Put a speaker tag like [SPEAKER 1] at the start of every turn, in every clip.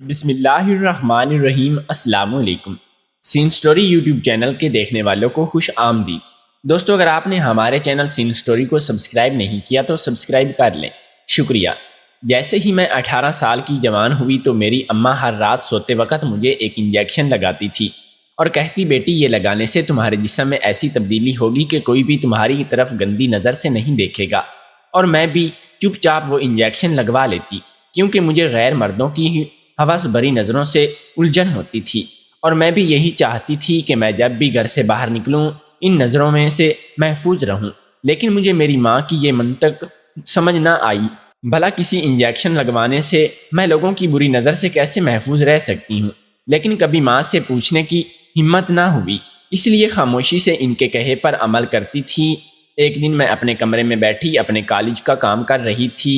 [SPEAKER 1] بسم اللہ الرحمن الرحیم۔ السلام علیکم۔ سین سٹوری یوٹیوب چینل کے دیکھنے والوں کو خوش آمدید۔ دوستو، اگر آپ نے ہمارے چینل سین سٹوری کو سبسکرائب نہیں کیا تو سبسکرائب کر لیں، شکریہ۔ جیسے ہی میں 18 سال کی جوان ہوئی تو میری اماں ہر رات سوتے وقت مجھے ایک انجیکشن لگاتی تھی اور کہتی، بیٹی یہ لگانے سے تمہارے جسم میں ایسی تبدیلی ہوگی کہ کوئی بھی تمہاری طرف گندی نظر سے نہیں دیکھے گا۔ اور میں بھی چپ چاپ وہ انجیکشن لگوا لیتی، کیونکہ مجھے غیر مردوں کی حوث بری نظروں سے الجھن ہوتی تھی، اور میں بھی یہی چاہتی تھی کہ میں جب بھی گھر سے باہر نکلوں ان نظروں میں سے محفوظ رہوں۔ لیکن مجھے میری ماں کی یہ منطق سمجھ نہ آئی، بھلا کسی انجیکشن لگوانے سے میں لوگوں کی بری نظر سے کیسے محفوظ رہ سکتی ہوں؟ لیکن کبھی ماں سے پوچھنے کی ہمت نہ ہوئی، اس لیے خاموشی سے ان کے کہے پر عمل کرتی تھی۔ ایک دن میں اپنے کمرے میں بیٹھی اپنے کالج کا کام کر رہی تھی،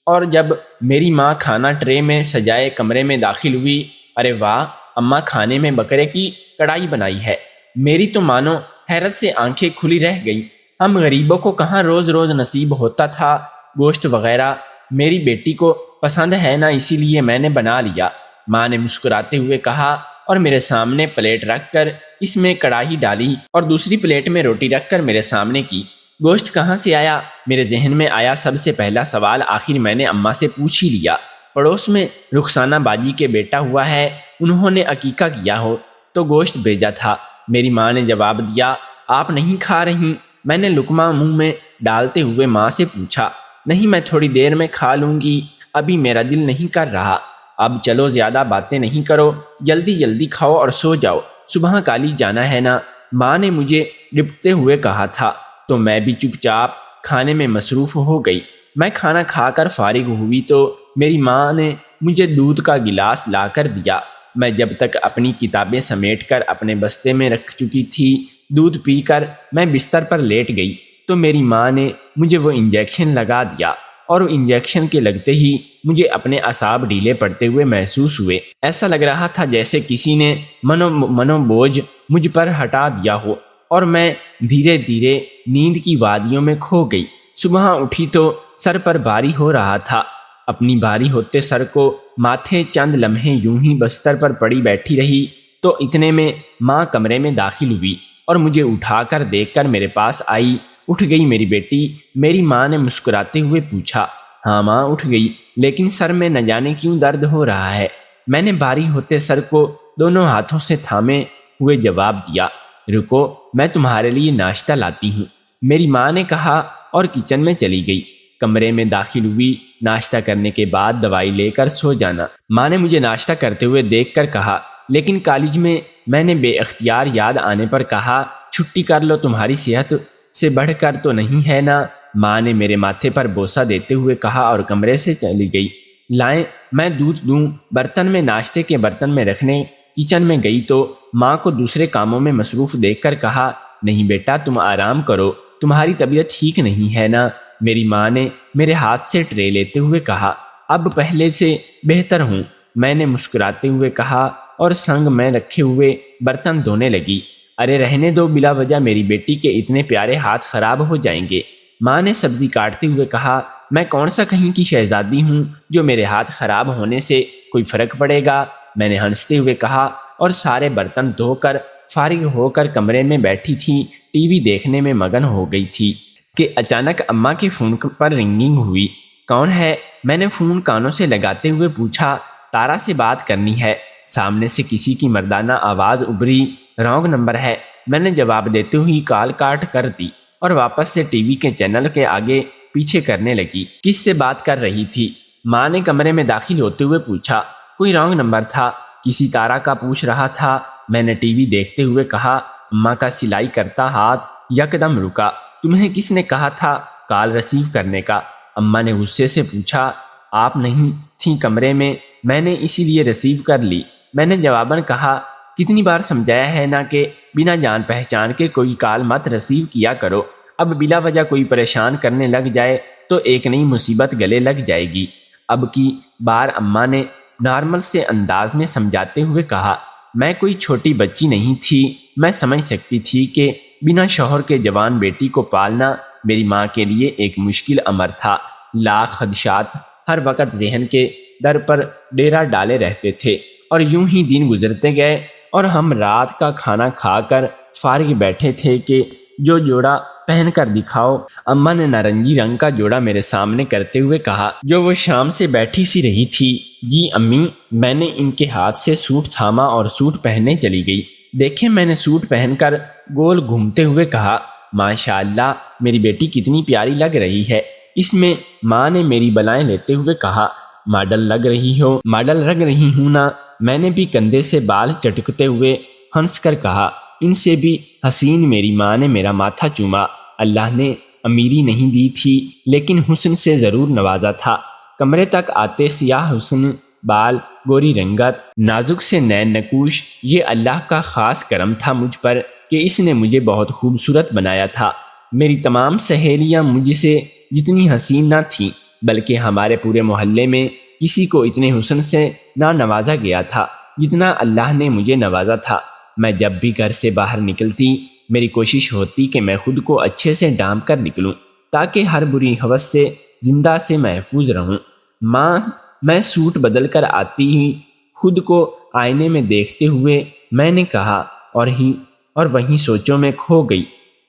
[SPEAKER 1] اور جب میری ماں کھانا ٹرے میں سجائے کمرے میں داخل ہوئی، ارے واہ، اماں کھانے میں بکرے کی کڑھائی بنائی ہے۔ میری تو مانو حیرت سے آنکھیں کھلی رہ گئی۔ ہم غریبوں کو کہاں روز روز نصیب ہوتا تھا گوشت وغیرہ؟ میری بیٹی کو پسند ہے نا، اسی لیے میں نے بنا لیا، ماں نے مسکراتے ہوئے کہا، اور میرے سامنے پلیٹ رکھ کر اس میں کڑھائی ڈالی اور دوسری پلیٹ میں روٹی رکھ کر میرے سامنے کی۔ گوشت کہاں سے آیا؟ میرے ذہن میں آیا سب سے پہلا سوال۔ آخر میں نے اماں سے پوچھ ہی لیا، پڑوس میں رخسانہ باجی کے بیٹا ہوا ہے، انہوں نے عقیقہ کیا ہو تو گوشت بھیجا تھا۔ میری ماں نے جواب دیا، آپ نہیں کھا رہی؟ میں نے لقمہ منہ میں ڈالتے ہوئے ماں سے پوچھا، نہیں، میں تھوڑی دیر میں کھا لوں گی، ابھی میرا دل نہیں کر رہا۔ اب چلو زیادہ باتیں نہیں کرو، جلدی جلدی کھاؤ اور سو جاؤ، صبح کالج جانا ہے نا، ماں نے مجھے ڈپٹتے ہوئے کہا تھا۔ تو میں بھی چپ چاپ کھانے میں مصروف ہو گئی۔ میں کھانا کھا کر فارغ ہوئی تو میری ماں نے مجھے دودھ کا گلاس لا کر دیا۔ میں جب تک اپنی کتابیں سمیٹ کر اپنے بستے میں رکھ چکی تھی، دودھ پی کر میں بستر پر لیٹ گئی تو میری ماں نے مجھے وہ انجیکشن لگا دیا، اور انجیکشن کے لگتے ہی مجھے اپنے اعصاب ڈھیلے پڑتے ہوئے محسوس ہوئے۔ ایسا لگ رہا تھا جیسے کسی نے منو بوجھ مجھ پر ہٹا دیا ہو، اور میں دھیرے دھیرے نیند کی وادیوں میں کھو گئی۔ صبح اٹھی تو سر پر بھاری ہو رہا تھا۔ اپنی بھاری ہوتے سر کو ماتھے چند لمحے یوں ہی بستر پر پڑی بیٹھی رہی تو اتنے میں ماں کمرے میں داخل ہوئی اور مجھے اٹھا کر دیکھ کر میرے پاس آئی۔ اٹھ گئی میری بیٹی؟ میری ماں نے مسکراتے ہوئے پوچھا۔ ہاں ماں، اٹھ گئی، لیکن سر میں نہ جانے کیوں درد ہو رہا ہے۔ میں نے بھاری ہوتے سر کو دونوں ہاتھوں سے تھامے ہوئے جواب دیا، رکو، میں تمہارے لیے ناشتہ لاتی ہوں، میری ماں نے کہا، اور کچن میں چلی گئی۔ کمرے میں داخل ہوئی، ناشتہ کرنے کے بعد دوائی لے کر سو جانا۔ ماں نے مجھے ناشتہ کرتے ہوئے دیکھ کر کہا، لیکن کالج میں نے بے اختیار یاد آنے پر کہا، چھٹی کر لو، تمہاری صحت سے بڑھ کر تو نہیں ہے نا؟ ماں نے میرے ماتھے پر بوسہ دیتے ہوئے کہا اور کمرے سے چلی گئی۔ لائیں میں دودھ دوں، برتن میں ناشتے کے برتن میں رکھنے کچن میں گئی تو ماں کو دوسرے کاموں میں مصروف دیکھ کر کہا، نہیں بیٹا، تم آرام کرو، تمہاری طبیعت ٹھیک نہیں ہے نا؟ میری ماں نے میرے ہاتھ سے ٹرے لیتے ہوئے کہا، اب پہلے سے بہتر ہوں، میں نے مسکراتے ہوئے کہا، اور سنگ میں رکھے ہوئے برتن دھونے لگی۔ ارے رہنے دو، بلا وجہ میری بیٹی کے اتنے پیارے ہاتھ خراب ہو جائیں گے، ماں نے سبزی کاٹتے ہوئے کہا۔ میں کون سا کہیں کی شہزادی ہوں جو میرے ہاتھ خراب ہونے سے کوئی فرق پڑے گا؟ میں نے ہنستے ہوئے کہا، اور سارے برتن دھو کر فارغ ہو کر کمرے میں بیٹھی تھی، ٹی وی دیکھنے میں مگن ہو گئی تھی کہ اچانک اماں کے فون پر رنگنگ ہوئی۔ کون ہے؟ میں نے فون کانوں سے لگاتے ہوئے پوچھا۔ تارا سے بات کرنی ہے، سامنے سے کسی کی مردانہ آواز ابھری۔ رانگ نمبر ہے، میں نے جواب دیتے ہوئی کال کاٹ کر دی اور واپس سے ٹی وی کے چینل کے آگے پیچھے کرنے لگی۔ کس سے بات کر رہی تھی؟ ماں نے کمرے میں داخل ہوتے ہوئے پوچھا۔ کوئی رانگ نمبر تھا، کسی تارا کا پوچھ رہا تھا، میں نے ٹی وی دیکھتے ہوئے کہا۔ اماں کا سلائی کرتا ہاتھ یکدم رکا۔ تمہیں کس نے کہا تھا کال ریسیو کرنے کا؟ اماں نے غصے سے پوچھا۔ آپ نہیں تھیں کمرے میں نے اسی لیے ریسیو کر لی، میں نے جواباً کہا۔ کتنی بار سمجھایا ہے نا کہ بنا جان پہچان کے کوئی کال مت ریسیو کیا کرو، اب بلا وجہ کوئی پریشان کرنے لگ جائے تو ایک نئی مصیبت گلے لگ جائے گی۔ اب کی بار اماں نے نارمل سے انداز میں سمجھاتے ہوئے کہا، میں کوئی چھوٹی بچی نہیں تھی، میں سمجھ سکتی تھی کہ بنا شوہر کے جوان بیٹی کو پالنا میری ماں کے لیے ایک مشکل امر تھا۔ لاکھ خدشات ہر وقت ذہن کے در پر ڈیرا ڈالے رہتے تھے، اور یوں ہی دن گزرتے گئے اور ہم رات کا کھانا کھا کر فارغ بیٹھے تھے کہ جو جوڑا پہن کر دکھاؤ۔ اماں نے نارنجی رنگ کا جوڑا میرے سامنے کرتے ہوئے کہا، جو وہ شام سے بیٹھی سی رہی تھی۔ جی امی، میں نے ان کے ہاتھ سے سوٹ تھاما اور سوٹ پہننے چلی گئی۔ دیکھیں، میں نے سوٹ پہن کر گول گھومتے ہوئے کہا، ماشاءاللہ میری بیٹی کتنی پیاری لگ رہی ہے۔ اس میں ماں نے میری بلائیں لیتے ہوئے کہا، ماڈل لگ رہی ہوں نا۔ میں نے بھی کندھے سے بال چٹکتے ہوئے ہنس کر کہا، ان سے بھی حسین میری ماں نے میرا ماتھا چوما۔ اللہ نے امیری نہیں دی تھی لیکن حسن سے ضرور نوازا تھا۔ کمرے تک آتے سیاہ حسن، بال، گوری رنگت، نازک سے نین نکوش، یہ اللہ کا خاص کرم تھا مجھ پر کہ اس نے مجھے بہت خوبصورت بنایا تھا۔ میری تمام سہیلیاں مجھ سے جتنی حسین نہ تھیں، بلکہ ہمارے پورے محلے میں کسی کو اتنے حسن سے نہ نوازا گیا تھا جتنا اللہ نے مجھے نوازا تھا۔ میں جب بھی گھر سے باہر نکلتی، میری کوشش ہوتی کہ میں خود کو اچھے سے ڈھانپ کر نکلوں تاکہ ہر بری ہوس سے زندہ سے محفوظ رہوں۔ ماں، میں سوٹ بدل کر آتی ہی خود کو آئینے میں دیکھتے ہوئے میں نے کہا، اور وہیں سوچوں میں کھو گئی۔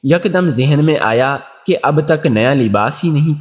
[SPEAKER 1] یکدم ذہن میں آیا کہ اب تک نیا لباس ہی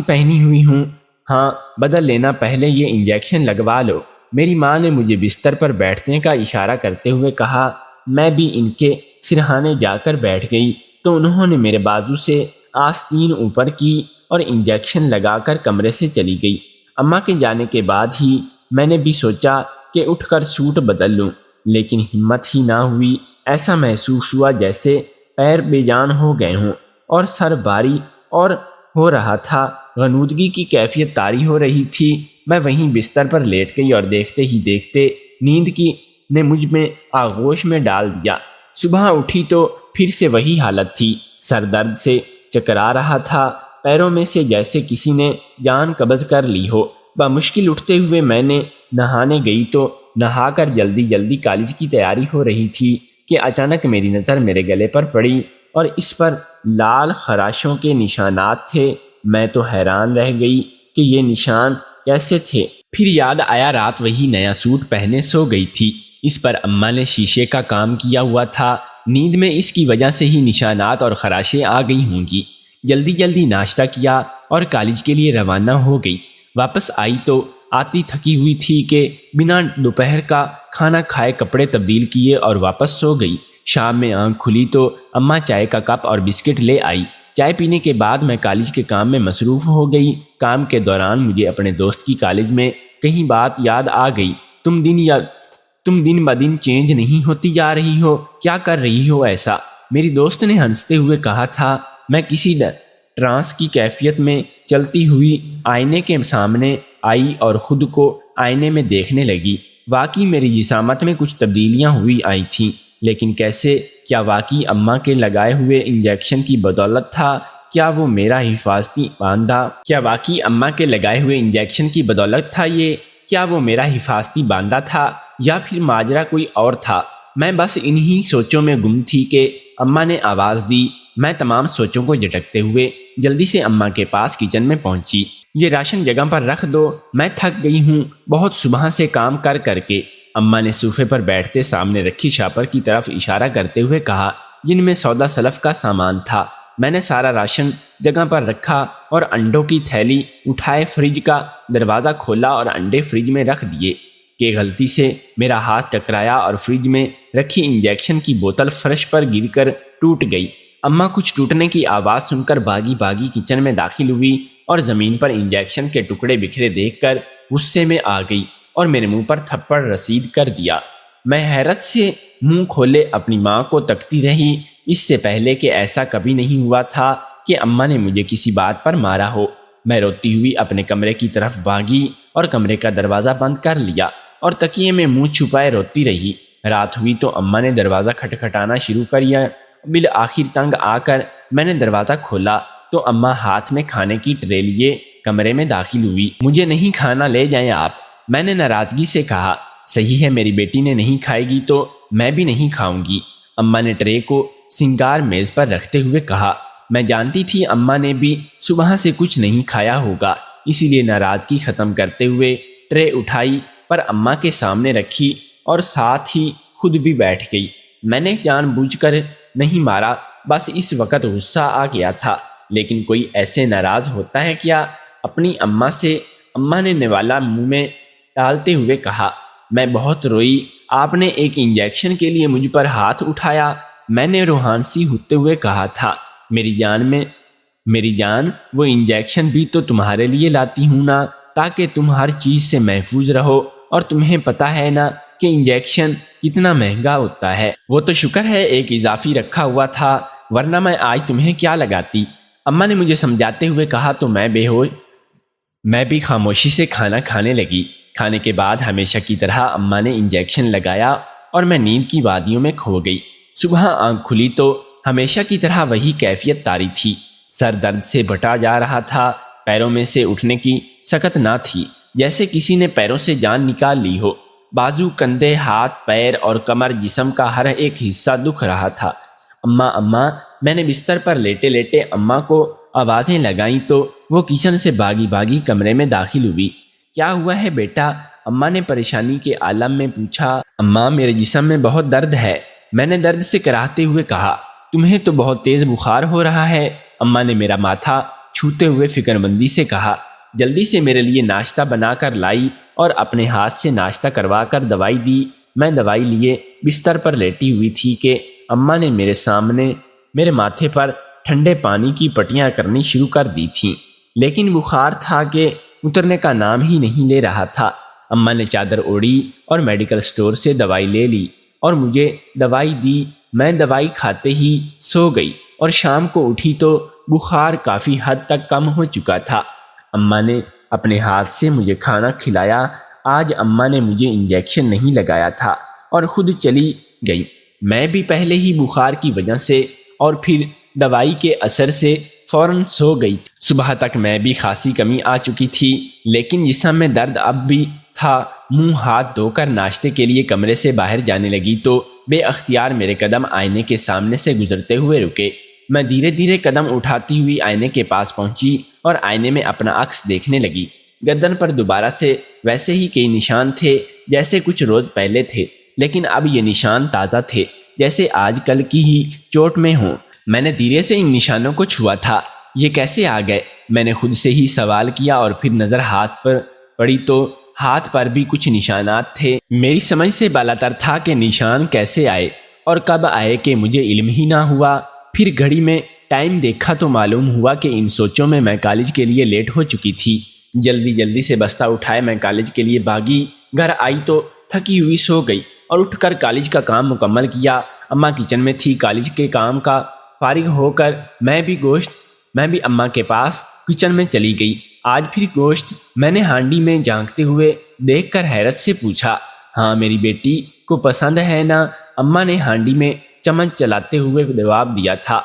[SPEAKER 1] پہنی ہوئی ہوں۔ ہاں، بدل لینا، پہلے یہ انجیکشن لگوا لو۔ میری ماں نے مجھے بستر پر بیٹھنے کا اشارہ کرتے ہوئے کہا۔ میں بھی ان کے سرہانے جا کر بیٹھ گئی تو انہوں نے میرے بازو سے آستین اوپر کی اور انجیکشن لگا کر کمرے سے چلی گئی۔ اماں کے جانے کے بعد ہی میں نے بھی سوچا کہ اٹھ کر سوٹ بدل لوں، لیکن ہمت ہی نہ ہوئی۔ ایسا محسوس ہوا جیسے پیر بے جان ہو گئے ہوں اور سر بھاری اور ہو رہا تھا۔ غنودگی کی کیفیت طاری ہو رہی تھی۔ میں وہیں بستر پر لیٹ گئی اور دیکھتے ہی دیکھتے نیند کی نے مجھ میں آغوش میں ڈال دیا۔ صبح اٹھی تو پھر سے وہی حالت تھی۔ سر درد سے چکرا رہا تھا، پیروں میں سے جیسے کسی نے جان قبض کر لی ہو۔ بمشکل اٹھتے ہوئے میں نے نہانے گئی تو نہا کر جلدی کالج کی تیاری ہو رہی تھی کہ اچانک میری نظر میرے گلے پر پڑی اور اس پر لال خراشوں کے نشانات تھے۔ میں تو حیران رہ گئی کہ یہ نشان کیسے تھے۔ پھر یاد آیا رات وہی نیا سوٹ پہنے سو گئی تھی، اس پر اماں نے شیشے کا کام کیا ہوا تھا۔ نیند میں اس کی وجہ سے ہی نشانات اور خراشیں آ گئی ہوں گی۔ جلدی ناشتہ کیا اور کالج کے لیے روانہ ہو گئی۔ واپس آئی تو آتی تھکی ہوئی تھی کہ بنا دوپہر کا کھانا کھائے کپڑے تبدیل کیے اور واپس سو گئی۔ شام میں آنکھ کھلی تو اماں چائے کا کپ اور بسکٹ لے آئی۔ چائے پینے کے بعد میں کالج کے کام میں مصروف ہو گئی۔ کام کے دوران مجھے اپنے دوست کی کالج میں کہیں بات یاد آ گئی۔ تم دن بدن چینج نہیں ہوتی جا رہی ہو، کیا کر رہی ہو ایسا؟ میری دوست نے ہنستے ہوئے کہا تھا۔ میں کسی ٹرانس کی کیفیت میں چلتی ہوئی آئینے کے سامنے آئی اور خود کو آئینے میں دیکھنے لگی۔ واقعی میری جسامت میں کچھ تبدیلیاں ہوئی آئی تھیں، لیکن کیسے؟ کیا واقعی اماں کے لگائے ہوئے انجیکشن کی بدولت تھا؟ کیا وہ میرا حفاظتی باندھا تھا یا پھر ماجرا کوئی اور تھا؟ میں بس انہی سوچوں میں گم تھی کہ اماں نے آواز دی۔ میں تمام سوچوں کو جھٹکتے ہوئے جلدی سے اماں کے پاس کچن میں پہنچی۔ یہ راشن جگہ پر رکھ دو، میں تھک گئی ہوں بہت صبح سے کام کر کے۔ اماں نے صوفے پر بیٹھتے سامنے رکھی شاپر کی طرف اشارہ کرتے ہوئے کہا، جن میں سودا سلف کا سامان تھا۔ میں نے سارا راشن جگہ پر رکھا اور انڈوں کی تھیلی اٹھائے فریج کا دروازہ کھولا اور انڈے فریج میں رکھ دیے کہ غلطی سے میرا ہاتھ ٹکرایا اور فریج میں رکھی انجیکشن کی بوتل فرش پر گر کر ٹوٹ گئی۔ اماں کچھ ٹوٹنے کی آواز سن کر بھاگی کچن میں داخل ہوئی اور زمین پر انجیکشن کے ٹکڑے بکھرے دیکھ کر غصے میں آ گئی اور میرے منہ پر تھپڑ رسید کر دیا۔ میں حیرت سے منہ کھولے اپنی ماں کو تکتی رہی۔ اس سے پہلے کہ ایسا کبھی نہیں ہوا تھا کہ اماں نے مجھے کسی بات پر مارا ہو۔ میں روتی ہوئی اپنے کمرے کی طرف بھاگی اور کمرے کا دروازہ بند کر لیا اور تکیے میں منہ چھپائے روتی رہی۔ رات ہوئی تو اماں نے دروازہ کھٹکھٹانا شروع کیا۔ بالآخر تنگ آ کر میں نے دروازہ کھولا تو اماں ہاتھ میں کھانے کی ٹرے لیے کمرے میں داخل ہوئی۔ مجھے نہیں کھانا، لے جائیں آپ، میں نے ناراضگی سے کہا۔ صحیح ہے، میری بیٹی نے نہیں کھائے گی تو میں بھی نہیں کھاؤں گی، اماں نے ٹرے کو سنگار میز پر رکھتے ہوئے کہا۔ میں جانتی تھی اماں نے بھی صبح سے کچھ نہیں کھایا ہوگا، اسی لیے ناراضگی ختم کرتے ہوئے ٹرے اٹھائی پر اماں کے سامنے رکھی اور ساتھ ہی خود بھی بیٹھ گئی۔ میں نے جان بوجھ کر نہیں مارا، بس اس وقت غصہ آ گیا تھا۔ لیکن کوئی ایسے ناراض ہوتا ہے کیا؟ اپنی اماں سے اماں نے نوالا منہ میں ڈالتے ہوئے کہا۔ میں بہت روئی۔ آپ نے ایک انجیکشن کے لیے مجھ پر ہاتھ اٹھایا۔ میں نے روحانسی ہوتے ہوئے کہا تھا، میری جان وہ انجیکشن بھی تو تمہارے لیے لاتی ہوں نا، تاکہ تم ہر چیز سے محفوظ رہو، اور تمہیں پتہ ہے نا کہ انجیکشن کتنا مہنگا ہوتا ہے۔ وہ تو شکر ہے ایک اضافی رکھا ہوا تھا، ورنہ میں آج تمہیں کیا لگاتی۔ اماں نے مجھے سمجھاتے ہوئے کہا تو میں بھی خاموشی سے کھانا کھانے لگی۔ کھانے کے بعد ہمیشہ کی طرح اماں نے انجیکشن لگایا اور میں نیند کی وادیوں میں کھو گئی۔ صبح آنکھ کھلی تو ہمیشہ کی طرح وہی کیفیت طاری تھی۔ سر درد سے بٹا جا رہا تھا، پیروں میں سے اٹھنے کی سکت نہ تھی، جیسے کسی نے پیروں سے جان نکال لی ہو۔ بازو، کندھے، ہاتھ، پیر اور کمر، جسم کا ہر ایک حصہ دکھ رہا تھا۔ اماں، میں نے بستر پر لیٹے لیٹے اماں کو آوازیں لگائیں تو وہ کچن سے باغی کمرے میں داخل ہوئی۔ کیا ہوا ہے بیٹا؟ اماں نے پریشانی کے عالم میں پوچھا۔ اماں، میرے جسم میں بہت درد ہے، میں نے درد سے کراہتے ہوئے کہا۔ تمہیں تو بہت تیز بخار ہو رہا ہے، اماں نے میرا ماتھا چھوتے ہوئے فکر مندی سے کہا۔ جلدی سے میرے لیے ناشتہ بنا کر لائی اور اپنے ہاتھ سے ناشتہ کروا کر دوائی دی۔ میں دوائی لیے بستر پر لیٹی ہوئی تھی کہ اماں نے میرے سامنے میرے ماتھے پر ٹھنڈے پانی کی پٹیاں کرنی شروع کر دی تھیں، لیکن بخار تھا کہ اترنے کا نام ہی نہیں لے رہا تھا۔ اماں نے چادر اوڑھی اور میڈیکل سٹور سے دوائی لے لی اور مجھے دوائی دی۔ میں دوائی کھاتے ہی سو گئی اور شام کو اٹھی تو بخار کافی حد تک کم ہو چکا تھا۔ اماں نے اپنے ہاتھ سے مجھے کھانا کھلایا۔ آج اماں نے مجھے انجیکشن نہیں لگایا تھا اور خود چلی گئی۔ میں بھی پہلے ہی بخار کی وجہ سے اور پھر دوائی کے اثر سے فوراً سو گئی۔ صبح تک میں بھی خاصی کمی آ چکی تھی، لیکن جسم میں درد اب بھی تھا۔ منہ ہاتھ دھو کر ناشتے کے لیے کمرے سے باہر جانے لگی تو بے اختیار میرے قدم آئینے کے سامنے سے گزرتے ہوئے رکے۔ میں دھیرے دھیرے قدم اٹھاتی ہوئی آئینے کے پاس پہنچی اور آئینے میں اپنا عکس دیکھنے لگی۔ گردن پر دوبارہ سے ویسے ہی کئی نشان تھے جیسے کچھ روز پہلے تھے، لیکن اب یہ نشان تازہ تھے، جیسے آج کل کی ہی چوٹ میں ہوں۔ میں نے دھیرے سے ان نشانوں کو چھوا تھا۔ یہ کیسے آ گئے؟ میں نے خود سے ہی سوال کیا اور پھر نظر ہاتھ پر پڑی تو ہاتھ پر بھی کچھ نشانات تھے۔ میری سمجھ سے بالاتر تھا کہ نشان کیسے آئے اور کب آئے کہ مجھے علم ہی نہ ہوا۔ پھر گھڑی میں ٹائم دیکھا تو معلوم ہوا کہ ان سوچوں میں کالج کے لیے لیٹ ہو چکی تھی۔ جلدی سے بستہ اٹھائے میں کالج کے لیے بھاگی۔ گھر آئی تو تھکی ہوئی سو گئی اور اٹھ کر کالج کا کام مکمل کیا۔ اماں کچن میں تھی۔ کالج کے کام کا فارغ ہو کر میں بھی اماں کے پاس کچن میں چلی گئی۔ آج پھر گوشت میں نے ہانڈی میں جھانکتے ہوئے دیکھ کر حیرت سے پوچھا۔ ہاں، میری بیٹی کو پسند ہے نا؟ اماں نے ہانڈی میں چمچ چلاتے ہوئے جواب دیا تھا۔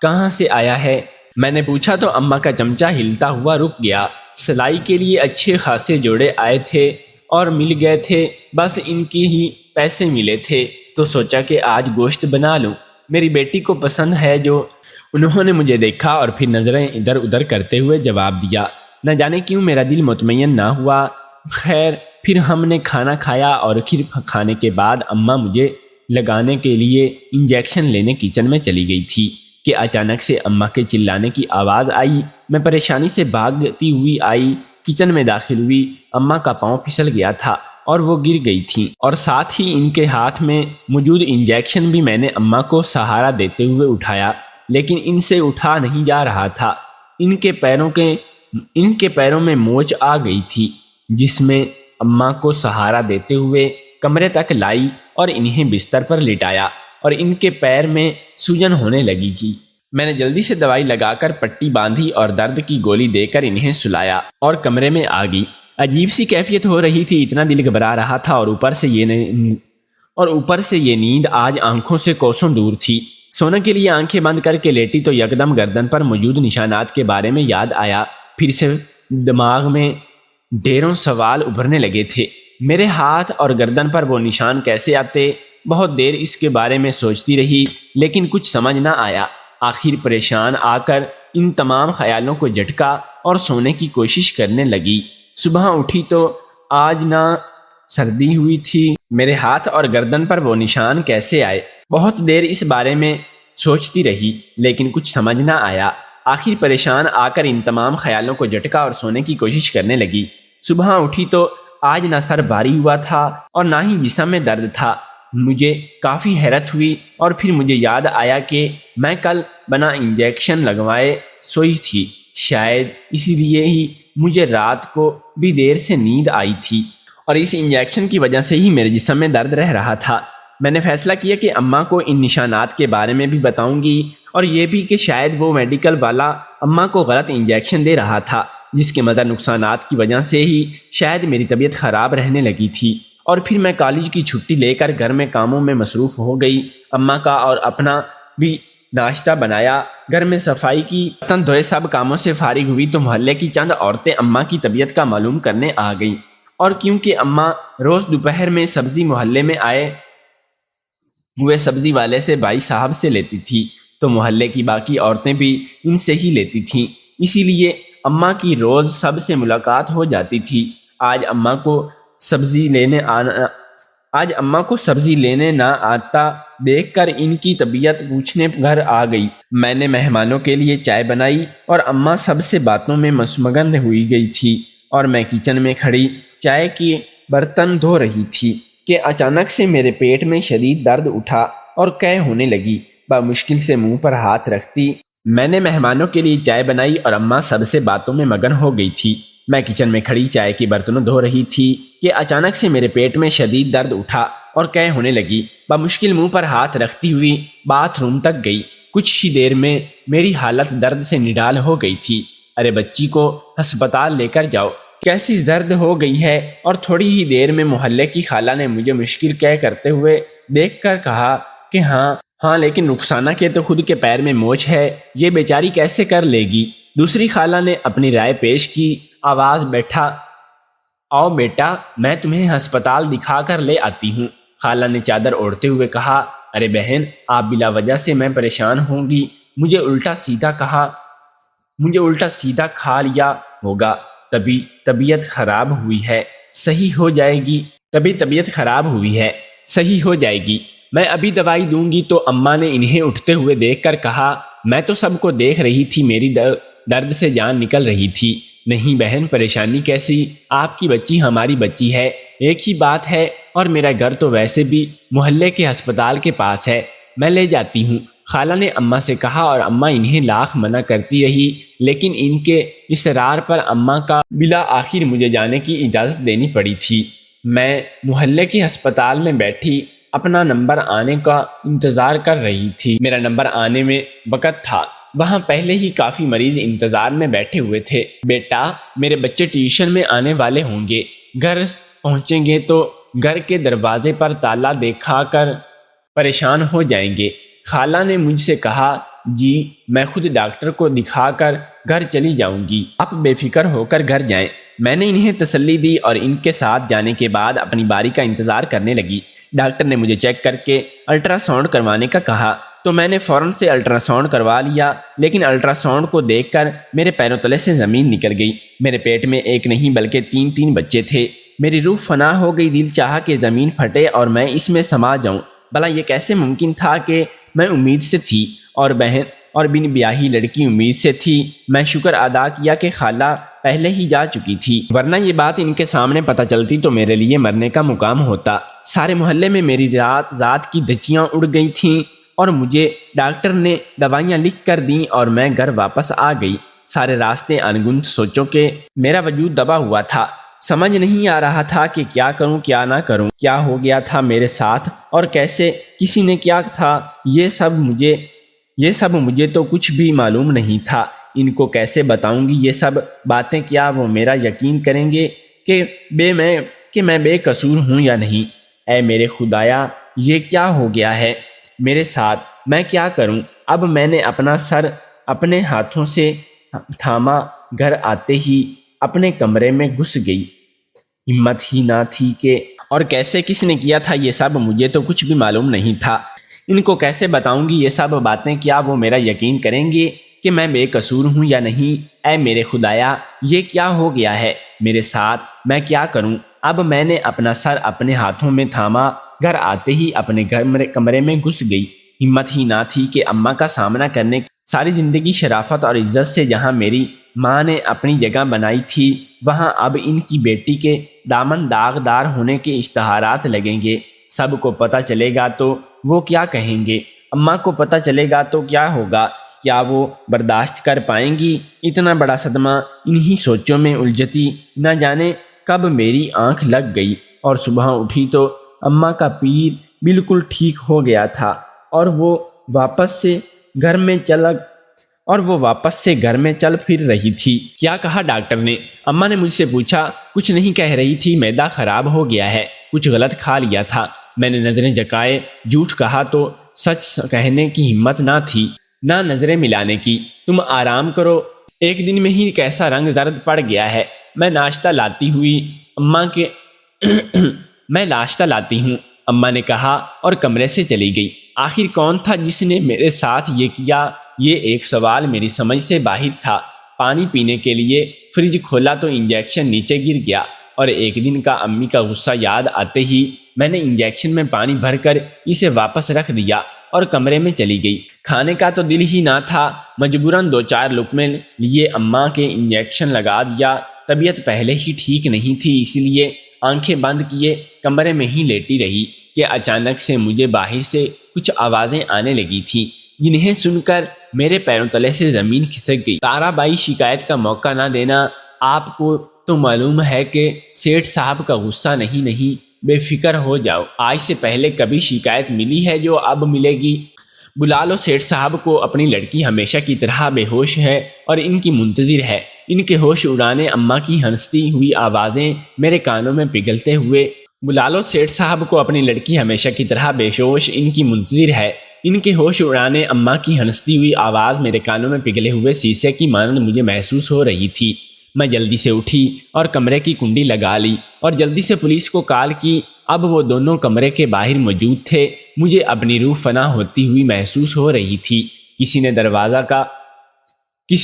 [SPEAKER 1] کہاں سے آیا ہے؟ میں نے پوچھا تو اماں کا چمچہ ہلتا ہوا رک گیا۔ سلائی کے لیے اچھے خاصے جوڑے آئے تھے اور مل گئے تھے، بس ان کی ہی پیسے ملے تھے تو سوچا کہ آج گوشت بنا لوں۔ میری بیٹی کو پسند ہے جو۔ انہوں نے مجھے دیکھا اور پھر نظریں ادھر ادھر کرتے ہوئے جواب دیا۔ نہ جانے کیوں میرا دل مطمئن نہ ہوا۔ خیر، پھر ہم نے کھانا کھایا اور پھر کھانے کے بعد اماں مجھے لگانے کے لیے انجیکشن لینے کچن میں چلی گئی تھی کہ اچانک سے اماں کے چلانے کی آواز آئی۔ میں پریشانی سے بھاگتی ہوئی آئی، کچن میں داخل ہوئی۔ اماں کا پاؤں پھسل گیا تھا اور وہ گر گئی تھیں، اور ساتھ ہی ان کے ہاتھ میں موجود انجیکشن بھی میں نے اماں کو سہارا دیتے ہوئے اٹھایا، لیکن ان سے اٹھا نہیں جا رہا تھا۔ ان کے پیروں میں موچ آ گئی تھی، جس میں اماں کو سہارا دیتے ہوئے کمرے تک لائی اور انہیں بستر پر لٹایا اور ان کے پیر میں سوجن ہونے لگی تھی۔ میں نے جلدی سے دوائی لگا کر پٹی باندھی اور درد کی گولی دے کر انہیں سلایا اور کمرے میں آ گئی۔ عجیب سی کیفیت ہو رہی تھی، اتنا دل گھبرا رہا تھا اور اوپر سے یہ نیند آج آنکھوں سے کوسوں دور تھی۔ سونے کے لیے آنکھیں بند کر کے لیٹی تو یکدم گردن پر موجود نشانات کے بارے میں یاد آیا۔ پھر سے دماغ میں ڈھیروں سوال ابھرنے لگے تھے۔ میرے ہاتھ اور گردن پر وہ نشان کیسے آتے؟ بہت دیر اس کے بارے میں سوچتی رہی، لیکن کچھ سمجھ نہ آیا۔ آخر پریشان آ کر ان تمام خیالوں کو جھٹکا اور سونے کی کوشش کرنے لگی۔ صبح اٹھی تو آج نہ سردی ہوئی تھی، میرے ہاتھ اور گردن پر وہ نشان کیسے آئے؟ بہت دیر اس بارے میں سوچتی رہی لیکن کچھ سمجھ نہ آیا۔ آخر پریشان آ کر ان تمام خیالوں کو جھٹکا اور سونے کی کوشش کرنے لگی۔ صبح اٹھی تو آج نہ سر بھاری ہوا تھا اور نہ ہی جسم میں درد تھا۔ مجھے کافی حیرت ہوئی اور پھر مجھے یاد آیا کہ میں کل بنا انجیکشن لگوائے سوئی تھی، شاید اسی لیے ہی مجھے رات کو بھی دیر سے نیند آئی تھی اور اس انجیکشن کی وجہ سے ہی میرے جسم میں درد رہ رہا تھا۔ میں نے فیصلہ کیا کہ اماں کو ان نشانات کے بارے میں بھی بتاؤں گی اور یہ بھی کہ شاید وہ میڈیکل والا اماں کو غلط انجیکشن دے رہا تھا، جس کے مضر نقصانات کی وجہ سے ہی شاید میری طبیعت خراب رہنے لگی تھی۔ اور پھر میں کالج کی چھٹی لے کر گھر میں کاموں میں مصروف ہو گئی، اماں کا اور اپنا بھی ناشتہ بنایا، گھر میں صفائی کی، برتن دھوئے، سب کاموں سے فارغ ہوئی تو محلے کی چند عورتیں اماں کی طبیعت کا معلوم کرنے آ گئیں۔ اور کیونکہ اماں روز دوپہر میں سبزی محلے میں آئے ہوئے سبزی والے سے بھائی صاحب سے لیتی تھی تو محلے کی باقی عورتیں بھی ان سے ہی لیتی تھیں، اسی لیے اماں کی روز سب سے ملاقات ہو جاتی تھی۔ آج اماں کو سبزی لینے نہ آتا دیکھ کر ان کی طبیعت پوچھنے گھر آ گئی۔ میں نے مہمانوں کے لیے چائے بنائی اور اماں سب سے باتوں میں مشغول ہوئی گئی تھی اور میں کچن میں کھڑی چائے کی برتن دھو رہی تھی کہ اچانک سے میرے پیٹ میں شدید درد اٹھا اور قے ہونے لگی۔ بمشکل سے منہ پر ہاتھ رکھتی میں نے مہمانوں کے لیے چائے بنائی اور اماں سب سے باتوں میں مگن ہو گئی تھی۔ میں کچن میں کھڑی چائے کے برتنوں دھو رہی تھی کہ اچانک سے میرے پیٹ میں شدید درد اٹھا اور قے ہونے لگی۔ بمشکل منہ پر ہاتھ رکھتی ہوئی باتھ روم تک گئی۔ کچھ ہی دیر میں میری حالت درد سے نڈال ہو گئی تھی۔ ارے بچی کو ہسپتال لے کر جاؤ، کیسی زرد ہو گئی ہے؟ اور تھوڑی ہی دیر میں محلے کی خالہ نے مجھے مشکل قے کرتے ہوئے دیکھ کر کہا کہ ہاں لیکن رخسانہ کے تو خود کے پیر میں موچ ہے، یہ بیچاری کیسے کر لے گی؟ دوسری خالہ نے اپنی رائے پیش کی، آواز آؤ بیٹا میں تمہیں ہسپتال دکھا کر لے آتی ہوں۔ خالہ نے چادر اوڑھتے ہوئے کہا، ارے بہن آپ بلا وجہ سے میں پریشان ہوں گی، مجھے الٹا سیدھا کھا لیا ہوگا، تبھی طبیعت خراب ہوئی ہے، صحیح ہو جائے گی، میں ابھی دوائی دوں گی۔ تو اماں نے انہیں اٹھتے ہوئے دیکھ کر کہا، میں تو سب کو دیکھ رہی تھی، میری درد سے جان نکل رہی تھی۔ نہیں بہن پریشانی کیسی، آپ کی بچی ہماری بچی ہے، ایک ہی بات ہے، اور میرا گھر تو ویسے بھی محلے کے ہسپتال کے پاس ہے، میں لے جاتی ہوں۔ خالہ نے اماں سے کہا اور اماں انہیں لاکھ منع کرتی رہی، لیکن ان کے اصرار پر اماں کا بلا آخر مجھے جانے کی اجازت دینی پڑی تھی۔ میں محلے کے ہسپتال میں بیٹھی اپنا نمبر آنے کا انتظار کر رہی تھی۔ میرا نمبر آنے میں وقت تھا، وہاں پہلے ہی کافی مریض انتظار میں بیٹھے ہوئے تھے۔ بیٹا میرے بچے ٹیوشن میں آنے والے ہوں گے، گھر پہنچیں گے تو گھر کے دروازے پر تالا دکھا کر پریشان ہو جائیں گے۔ خالہ نے مجھ سے کہا، جی میں خود ڈاکٹر کو دکھا کر گھر چلی جاؤں گی، آپ بے فکر ہو کر گھر جائیں۔ میں نے انہیں تسلی دی اور ان کے ساتھ جانے کے بعد اپنی باری کا انتظار کرنے لگی۔ ڈاکٹر نے مجھے چیک کر کے الٹرا ساؤنڈ کروانے کا کہا تو میں نے فوراً سے الٹرا ساؤنڈ کروا لیا، لیکن الٹرا ساؤنڈ کو دیکھ کر میرے پیروں تلے سے زمین نکل گئی۔ میرے پیٹ میں ایک نہیں بلکہ تین بچے تھے۔ میری روح فنا ہو گئی، دل چاہا کہ زمین پھٹے اور میں اس میں سما جاؤں۔ بھلا یہ کیسے ممکن تھا کہ میں امید سے تھی اور بہن اور بن بیاہی لڑکی امید سے تھی۔ میں شکر ادا کیا کہ خالہ پہلے ہی جا چکی تھی، ورنہ یہ بات ان کے سامنے پتہ چلتی تو میرے لیے مرنے کا مقام ہوتا۔ سارے محلے میں میری ذات کی دھجیاں اڑ گئی تھیں اور مجھے ڈاکٹر نے دوائیاں لکھ کر دیں اور میں گھر واپس آ گئی۔ سارے راستے انگنت سوچوں کے میرا وجود دبا ہوا تھا، سمجھ نہیں آ رہا تھا کہ کیا کروں کیا نہ کروں، کیا ہو گیا تھا میرے ساتھ اور کیسے کسی نے کیا تھا، یہ سب مجھے تو کچھ بھی معلوم نہیں تھا۔ ان کو کیسے بتاؤں گی یہ سب باتیں؟ کیا وہ میرا یقین کریں گے کہ میں بے قصور ہوں یا نہیں؟ اے میرے خدایا، یہ کیا ہو گیا ہے میرے ساتھ، میں کیا کروں؟ اب میں نے اپنا سر اپنے ہاتھوں سے تھاما، گھر آتے ہی اپنے کمرے میں گھس گئی۔ ہمت ہی نہ تھی کہ اور کیسے کس نے کیا تھا یہ سب مجھے تو کچھ بھی معلوم نہیں تھا۔ ان کو کیسے بتاؤں گی یہ سب باتیں؟ کیا وہ میرا یقین کریں گے کہ میں بے قصور ہوں یا نہیں؟ اے میرے خدایا، یہ کیا ہو گیا ہے میرے ساتھ؟ میں کیا کروں؟ اب میں نے اپنا سر اپنے ہاتھوں میں تھاما، گھر آتے ہی اپنے کمرے میں گھس گئی۔ ہمت ہی نہ تھی کہ اماں کا سامنا کرنے کی۔ ساری زندگی شرافت اور عزت سے جہاں میری ماں نے اپنی جگہ بنائی تھی، وہاں اب ان کی بیٹی کے دامن داغدار ہونے کے اشتہارات لگیں گے۔ سب کو پتہ چلے گا تو وہ کیا کہیں گے؟ اماں کو پتہ چلے گا تو کیا ہوگا؟ کیا وہ برداشت کر پائیں گی اتنا بڑا صدمہ؟ انہی سوچوں میں الجھتی نہ جانے کب میری آنکھ لگ گئی اور صبح اٹھی تو اماں کا پیر بالکل ٹھیک ہو گیا تھا اور وہ واپس سے گھر میں چل پھر رہی تھی۔ کیا کہا ڈاکٹر نے؟ اماں نے مجھ سے پوچھا۔ کچھ نہیں کہہ رہی تھی، معدہ خراب ہو گیا ہے، کچھ غلط کھا لیا تھا۔ میں نے نظریں جھکائے، جھوٹ کہا تو سچ کہنے کی ہمت نہ تھی، نہ نظریں ملانے کی۔ تم آرام کرو، ایک دن میں ہی کیسا رنگ زرد پڑ گیا ہے۔ میں ناشتہ لاتی ہوں، اماں نے کہا اور کمرے سے چلی گئی۔ آخر کون تھا جس نے میرے ساتھ یہ کیا؟ یہ ایک سوال میری سمجھ سے باہر تھا۔ پانی پینے کے لیے فریج کھولا تو انجیکشن نیچے گر گیا، اور ایک دن کا امی کا غصہ یاد آتے ہی میں نے انجیکشن میں پانی بھر کر اسے واپس رکھ دیا اور کمرے میں چلی گئی۔ کھانے کا تو دل ہی نہ تھا، مجبوراً 2-4 لقمے لیے اماں کے انجیکشن لگا دیا۔ طبیعت پہلے ہی ٹھیک نہیں تھی، اس لیے آنکھیں بند کیے کمرے میں ہی لیٹی رہی کہ اچانک سے مجھے باہر سے کچھ آوازیں آنے لگی تھیں، جنہیں سن کر میرے پیروں تلے سے زمین کھسک گئی۔ تارا بائی، شکایت کا موقع نہ دینا۔ آپ کو تو معلوم ہے کہ سیٹھ صاحب کا غصہ نہیں، بے فکر ہو جاؤ۔ آج سے پہلے کبھی شکایت ملی ہے جو اب ملے گی؟ بلا لو سیٹھ صاحب کو، اپنی لڑکی ہمیشہ کی طرح بے ہوش ہے اور ان کی منتظر ہے۔ ان کے ہوش اڑانے اماں کی ہنستی ہوئی آوازیں میرے کانوں میں پگھلتے ہوئے۔ بلا لو سیٹھ صاحب کو، اپنی لڑکی ہمیشہ کی طرح بے ہوش، ان کی منتظر ہے۔ ان کے ہوش اڑانے اماں کی ہنستی ہوئی آواز میرے کانوں میں پگھلے ہوئے شیشے کی مانند مجھے محسوس ہو رہی تھی۔ میں جلدی سے اٹھی اور کمرے کی کنڈی لگا لی اور جلدی سے پولیس کو کال کی۔ اب وہ دونوں کمرے کے باہر موجود تھے۔ مجھے اپنی روح فنا ہوتی ہوئی محسوس ہو رہی تھی۔ کسی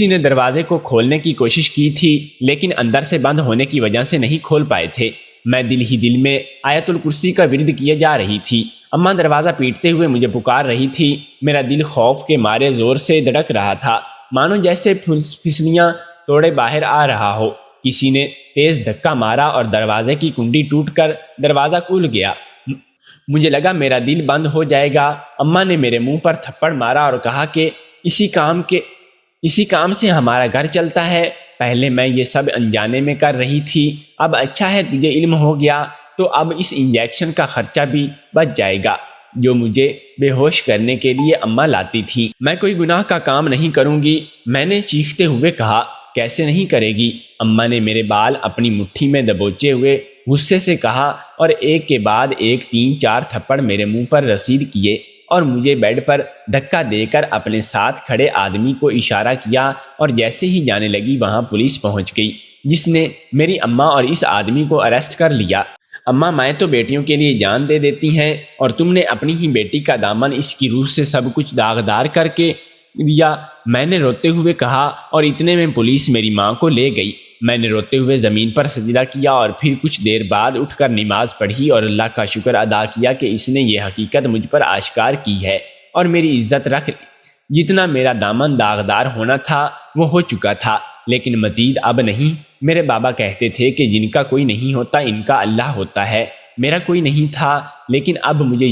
[SPEAKER 1] نے دروازے کو کھولنے کی کوشش کی تھی، لیکن اندر سے بند ہونے کی وجہ سے نہیں کھول پائے تھے۔ میں دل ہی دل میں آیت الکرسی کا ورد کیے جا رہی تھی۔ اماں دروازہ پیٹتے ہوئے مجھے پکار رہی تھی۔ میرا دل خوف کے مارے زور سے دھڑک رہا تھا، مانو جیسے پھسلیاں توڑے باہر آ رہا ہو۔ کسی نے تیز دھکا مارا اور دروازے کی کنڈی ٹوٹ کر دروازہ کھل گیا۔ مجھے لگا میرا دل بند ہو جائے گا۔ اماں نے میرے منہ پر تھپڑ مارا اور کہا کہ اسی کام سے ہمارا گھر چلتا ہے۔ پہلے میں یہ سب انجانے میں کر رہی تھی، اب اچھا ہے تجھے علم ہو گیا تو اب اس انجیکشن کا خرچہ بھی بچ جائے گا جو مجھے بے ہوش کرنے کے لیے اماں لاتی تھی۔ میں کوئی گناہ کا کام نہیں کروں گی، میں نے چیختے ہوئے کہا۔ کیسے نہیں کرے گی؟ اماں نے میرے بال اپنی مٹھی میں دبوچے ہوئے غصے سے کہا اور ایک کے بعد ایک 3-4 تھپڑ میرے منہ پر رسید کیے اور مجھے بیڈ پر دھکا دے کر اپنے ساتھ کھڑے آدمی کو اشارہ کیا، اور جیسے ہی جانے لگی وہاں پولیس پہنچ گئی، جس نے میری اماں اور اس آدمی کو اریسٹ کر لیا۔ اماں، مائیں تو بیٹیوں کے لیے جان دے دیتی ہیں اور تم نے اپنی ہی بیٹی کا دامن اس کی روح سے سب کچھ داغدار کر کے دیا، میں نے روتے ہوئے کہا، اور اتنے میں پولیس میری ماں کو لے گئی۔ میں نے روتے ہوئے زمین پر سجدہ کیا اور پھر کچھ دیر بعد اٹھ کر نماز پڑھی اور اللہ کا شکر ادا کیا کہ اس نے یہ حقیقت مجھ پر آشکار کی ہے اور میری عزت رکھ لی۔ جتنا میرا دامن داغدار ہونا تھا وہ ہو چکا تھا، لیکن مزید اب نہیں۔ میرے بابا کہتے تھے کہ جن کا کوئی نہیں ہوتا ان کا اللہ ہوتا ہے۔ میرا کوئی نہیں تھا، لیکن اب مجھے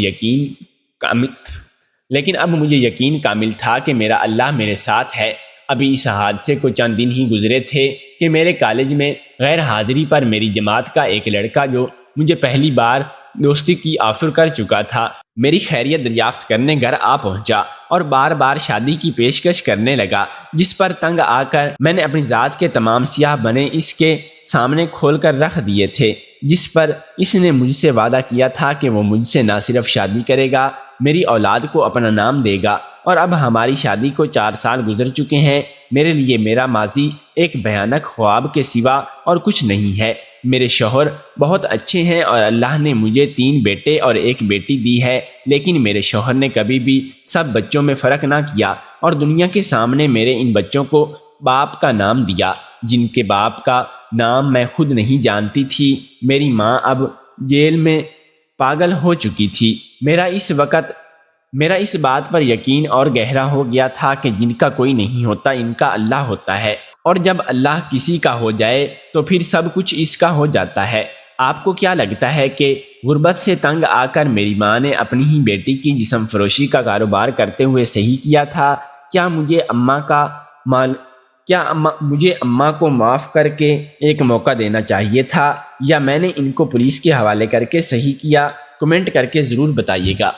[SPEAKER 1] یقین کامل تھا کہ میرا اللہ میرے ساتھ ہے۔ ابھی اس حادثے کو چند دن ہی گزرے تھے کہ میرے کالج میں غیر حاضری پر میری جماعت کا ایک لڑکا جو مجھے پہلی بار دوستی کی آفر کر چکا تھا، میری خیریت دریافت کرنے گھر آ پہنچا اور بار بار شادی کی پیشکش کرنے لگا، جس پر تنگ آ کر میں نے اپنی ذات کے تمام سیاہ بنے اس کے سامنے کھول کر رکھ دیے تھے، جس پر اس نے مجھ سے وعدہ کیا تھا کہ وہ مجھ سے نہ صرف شادی کرے گا، میری اولاد کو اپنا نام دے گا۔ اور اب ہماری شادی کو 4 سال گزر چکے ہیں۔ میرے لیے میرا ماضی ایک بھیانک خواب کے سوا اور کچھ نہیں ہے۔ میرے شوہر بہت اچھے ہیں اور اللہ نے مجھے 3 بیٹے اور 1 بیٹی دی ہے، لیکن میرے شوہر نے کبھی بھی سب بچوں میں فرق نہ کیا اور دنیا کے سامنے میرے ان بچوں کو باپ کا نام دیا، جن کے باپ کا نام میں خود نہیں جانتی تھی۔ میری ماں اب جیل میں پاگل ہو چکی تھی۔ میرا اس بات پر یقین اور گہرا ہو گیا تھا کہ جن کا کوئی نہیں ہوتا ان کا اللہ ہوتا ہے، اور جب اللہ کسی کا ہو جائے تو پھر سب کچھ اس کا ہو جاتا ہے۔ آپ کو کیا لگتا ہے کہ غربت سے تنگ آ کر میری ماں نے اپنی ہی بیٹی کی جسم فروشی کا کاروبار کرتے ہوئے صحیح کیا تھا؟ کیا مجھے اماں کو معاف کر کے ایک موقع دینا چاہیے تھا، یا میں نے ان کو پولیس کے حوالے کر کے صحیح کیا؟ کمنٹ کر کے ضرور بتائیے گا۔